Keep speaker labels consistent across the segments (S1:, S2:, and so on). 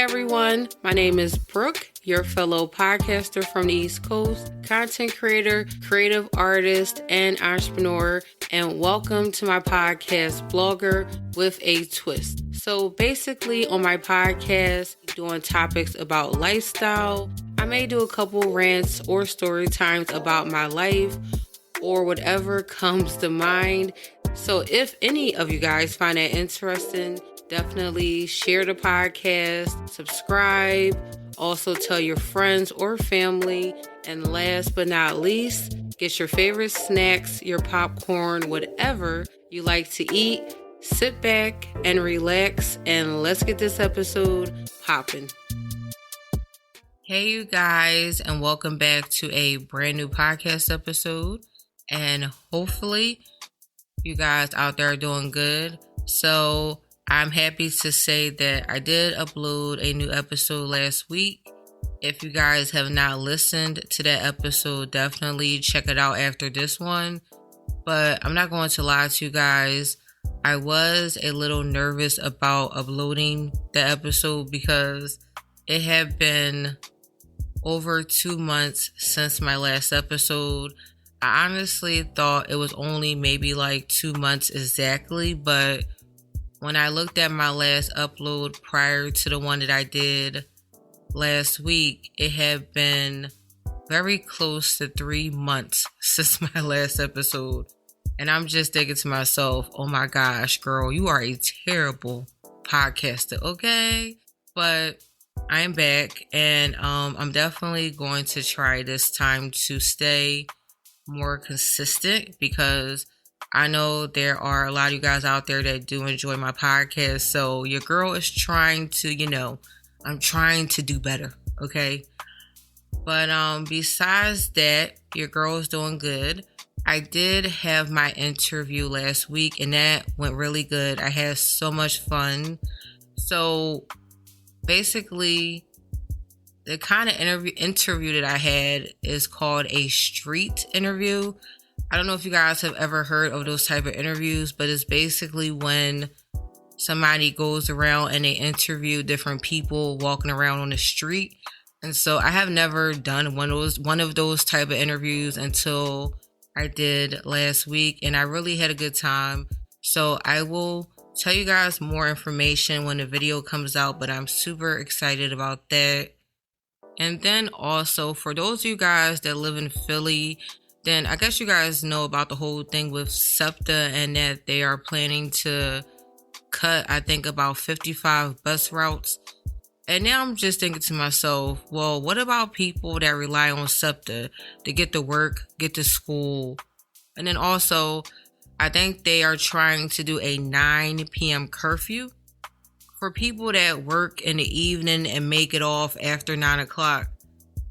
S1: everyone, my name is Brooke, your fellow podcaster from the East Coast, content creator, creative artist, and entrepreneur, and welcome to my podcast, Blogger with a Twist. So basically on my podcast, doing topics about lifestyle, I may do a couple rants or story times about my life or whatever comes to mind. So if any of you guys find that interesting, definitely share the podcast, subscribe, also tell your friends or family, and last but not least, get your favorite snacks, your popcorn, whatever you like to eat. Sit back and relax, and let's get this episode popping. Hey you guys, and welcome back to a brand new podcast episode, and hopefully you guys out there are doing good. So I'm happy to say that I did upload a new episode last week. If you guys have not listened to that episode, definitely check it out after this one. But I'm not going to lie to you guys. I was a little nervous about uploading the episode because it had been over 2 months since my last episode. I honestly thought it was only maybe like 2 months exactly, but when I looked at my last upload prior to the one that I did last week, it had been very close to 3 months since my last episode. And I'm just thinking to myself, oh my gosh, girl, you are a terrible podcaster, okay? But I am back, and I'm definitely going to try this time to stay more consistent because I know there are a lot of you guys out there that do enjoy my podcast. So your girl is trying to, I'm trying to do better, okay? But besides that, your girl is doing good. I did have my interview last week, and that went really good. I had so much fun. So basically, the kind of interview that I had is called a street interview. I don't know if you guys have ever heard of those type of interviews, but it's basically when somebody goes around and they interview different people walking around on the street. And so I have never done one of those type of interviews until I did last week, and I really had a good time. So I will tell you guys more information when the video comes out, but I'm super excited about that. And then also for those of you guys that live in Philly, then I guess you guys know about the whole thing with SEPTA and that they are planning to cut, I think, about 55 bus routes. And now I'm just thinking to myself, well, what about people that rely on SEPTA to get to work, get to school? And then also, I think they are trying to do a 9 p.m. curfew for people that work in the evening and make it off after 9 o'clock.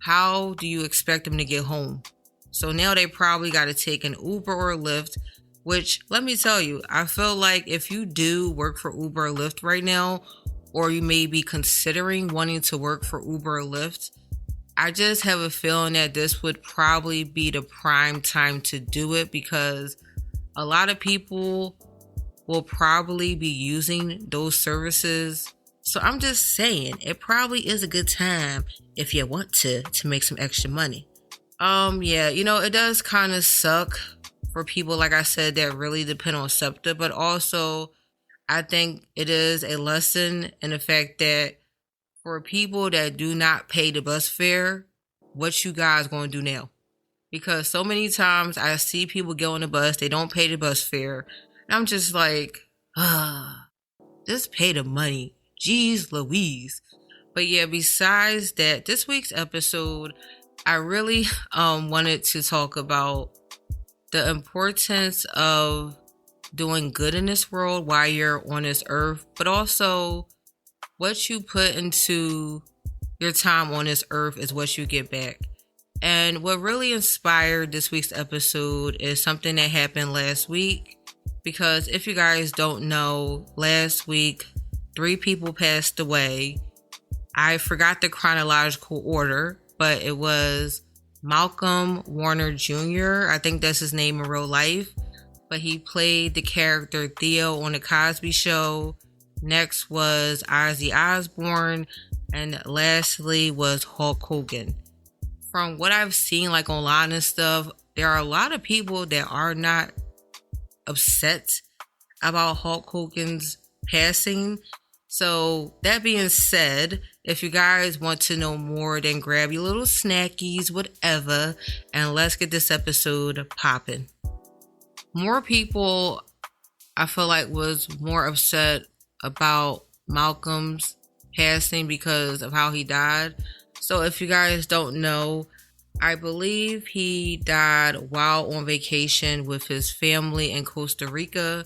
S1: How do you expect them to get home? So now they probably got to take an Uber or Lyft, which, let me tell you, I feel like if you do work for Uber or Lyft right now, or you may be considering wanting to work for Uber or Lyft, I just have a feeling that this would probably be the prime time to do it because a lot of people will probably be using those services. So I'm just saying, it probably is a good time if you want to make some extra money. It does kind of suck for people, like I said, that really depend on SEPTA, but also I think it is a lesson in the fact that for people that do not pay the bus fare, what you guys going to do now? Because so many times I see people get on the bus, they don't pay the bus fare. And I'm just like, just pay the money. Jeez Louise. But yeah, besides that, this week's episode, I really wanted to talk about the importance of doing good in this world while you're on this earth, but also what you put into your time on this earth is what you get back. And what really inspired this week's episode is something that happened last week, because if you guys don't know, last week 3 people passed away. I forgot the chronological order, but it was Malcolm Warner Jr. I think that's his name in real life, but he played the character Theo on the Cosby Show. Next was Ozzy Osbourne, And lastly was Hulk Hogan. From what I've seen like online and stuff, there are a lot of people that are not upset about Hulk Hogan's passing. So that being said, if you guys want to know more, then grab your little snackies, whatever, and let's get this episode popping. More people, I feel like, was more upset about Malcolm's passing because of how he died. So if you guys don't know, I believe he died while on vacation with his family in Costa Rica,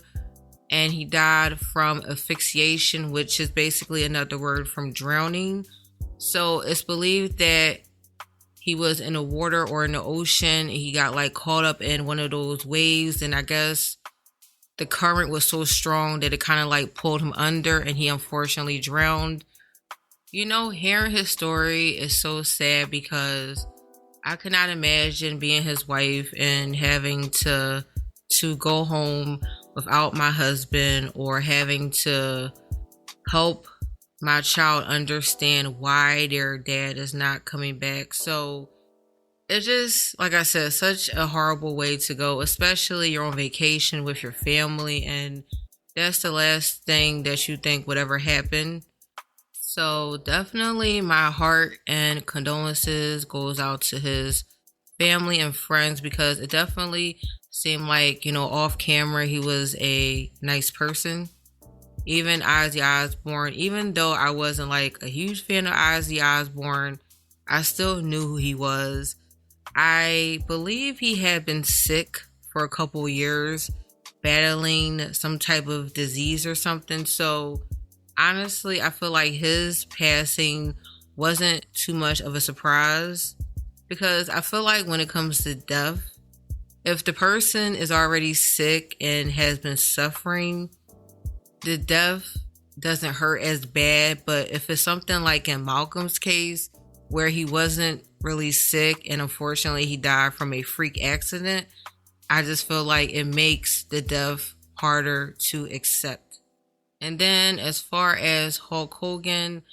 S1: and he died from asphyxiation, which is basically another word from drowning. So it's believed that he was in the water or in the ocean, and he got like caught up in one of those waves, and I guess the current was so strong that it kind of like pulled him under, and he unfortunately drowned. You know, hearing his story is so sad because I could not imagine being his wife and having to go home without my husband, or having to help my child understand why their dad is not coming back. So it's just, like I said, such a horrible way to go, especially you're on vacation with your family and that's the last thing that you think would ever happen. So definitely my heart and condolences goes out to his family and friends, because it definitely seemed like, you know, off camera he was a nice person. Even Ozzy Osbourne, even though I wasn't like a huge fan of Ozzy Osbourne, I still knew who he was. I believe he had been sick for a couple years, battling some type of disease or something. So honestly, I feel like his passing wasn't too much of a surprise, because I feel like when it comes to death, if the person is already sick and has been suffering, the death doesn't hurt as bad. But if it's something like in Malcolm's case, where he wasn't really sick and unfortunately he died from a freak accident, I just feel like it makes the death harder to accept. And then as far as Hulk Hogan,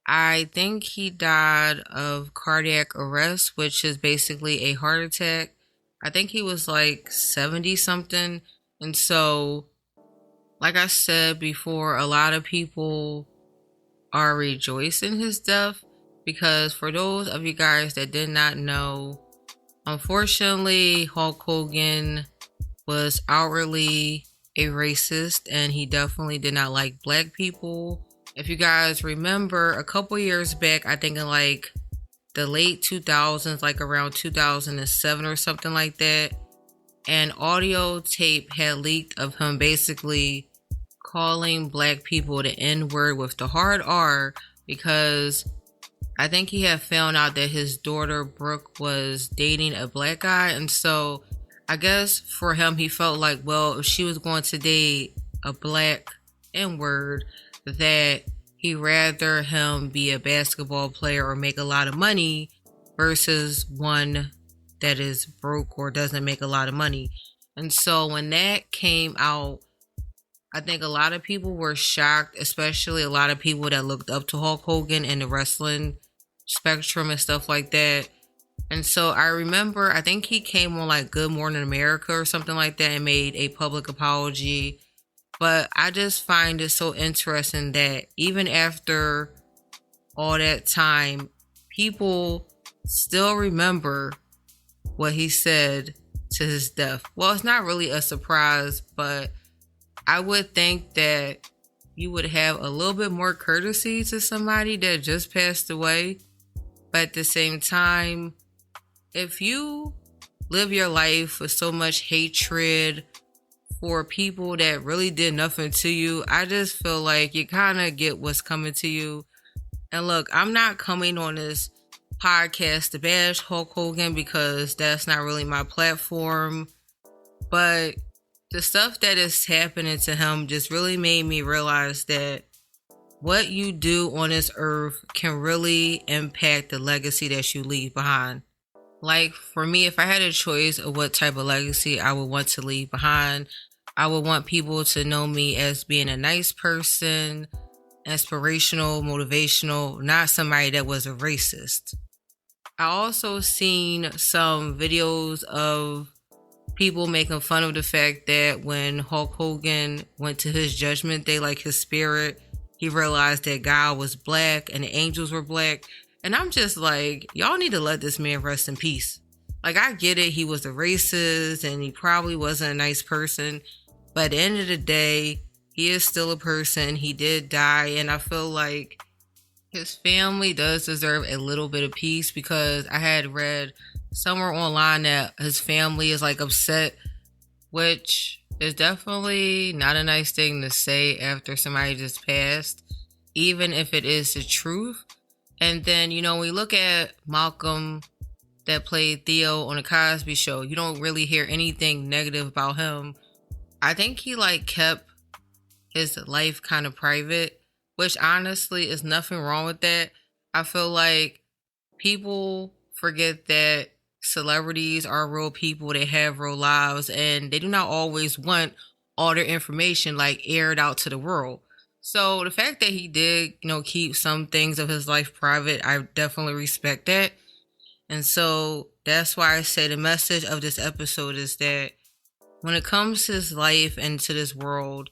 S1: I think he died of cardiac arrest, which is basically a heart attack. I think he was like 70 something. And so, like I said before, a lot of people are rejoicing his death, because for those of you guys that did not know, unfortunately, Hulk Hogan was outwardly a racist, and he definitely did not like black people. If you guys remember, a couple years back, I think in like the late 2000s, like around 2007 or something like that, an audio tape had leaked of him basically calling black people the N-word with the hard R, because I think he had found out that his daughter Brooke was dating a black guy. And so I guess for him, he felt like, well, if she was going to date a black N-word, that he'd rather him be a basketball player or make a lot of money versus one that is broke or doesn't make a lot of money. And so when that came out, I think a lot of people were shocked, especially a lot of people that looked up to Hulk Hogan in the wrestling spectrum and stuff like that. And so I remember, I think he came on like Good Morning America or something like that and made a public apology. But I just find it so interesting that even after all that time, people still remember what he said to his death. Well, it's not really a surprise, but I would think that you would have a little bit more courtesy to somebody that just passed away. But at the same time, if you live your life with so much hatred for people that really did nothing to you, I just feel like you kind of get what's coming to you. And look, I'm not coming on this podcast to bash Hulk Hogan, because that's not really my platform. But the stuff that is happening to him just really made me realize that what you do on this earth can really impact the legacy that you leave behind. Like for me, if I had a choice of what type of legacy I would want to leave behind, I would want people to know me as being a nice person, inspirational, motivational, not somebody that was a racist. I also seen some videos of people making fun of the fact that when Hulk Hogan went to his judgment day, like his spirit, he realized that God was black and the angels were black. And I'm just like, y'all need to let this man rest in peace. Like, I get it, he was a racist and he probably wasn't a nice person, but at the end of the day, he is still a person. He did die, and I feel like his family does deserve a little bit of peace, because I had read somewhere online that his family is like upset, which is definitely not a nice thing to say after somebody just passed, even if it is the truth. And then, we look at Malcolm that played Theo on the Cosby Show. You don't really hear anything negative about him. I think he kept his life kind of private, which honestly is nothing wrong with that. I feel like people forget that celebrities are real people. They have real lives, and they do not always want all their information aired out to the world. So the fact that he did, keep some things of his life private, I definitely respect that. And so that's why I say the message of this episode is that when it comes to this life and to this world,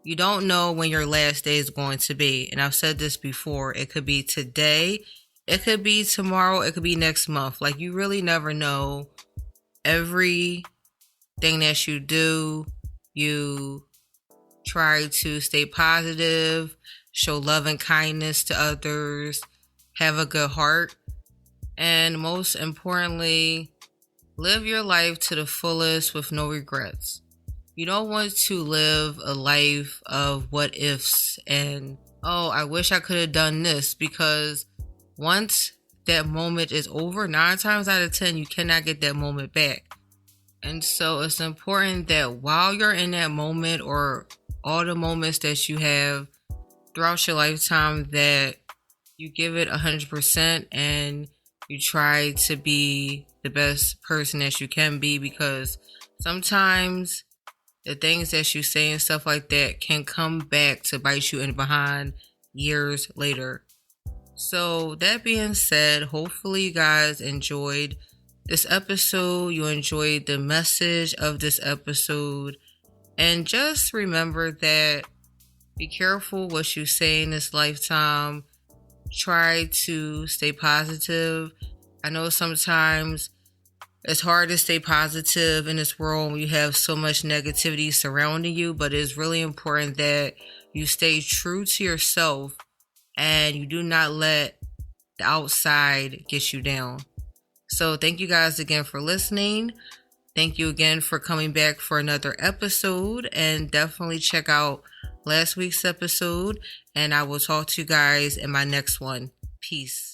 S1: you don't know when your last day is going to be. And I've said this before. It could be today. It could be tomorrow. It could be next month. You really never know. Everything that you do, you try to stay positive, show love and kindness to others, have a good heart, and most importantly, live your life to the fullest with no regrets. You don't want to live a life of what ifs and, oh, I wish I could have done this, because once that moment is over, 9 times out of 10, you cannot get that moment back. And so it's important that while you're in that moment, or all the moments that you have throughout your lifetime, that you give it 100% and you try to be the best person that you can be, because sometimes the things that you say and stuff like that can come back to bite you in the behind years later. So that being said, hopefully you guys enjoyed this episode. You enjoyed the message of this episode. And just remember that be careful what you say in this lifetime. Try to stay positive. I know sometimes it's hard to stay positive in this world when you have so much negativity surrounding you, but it's really important that you stay true to yourself and you do not let the outside get you down. So thank you guys again for listening. Thank you again for coming back for another episode, and definitely check out last week's episode, and I will talk to you guys in my next one. Peace.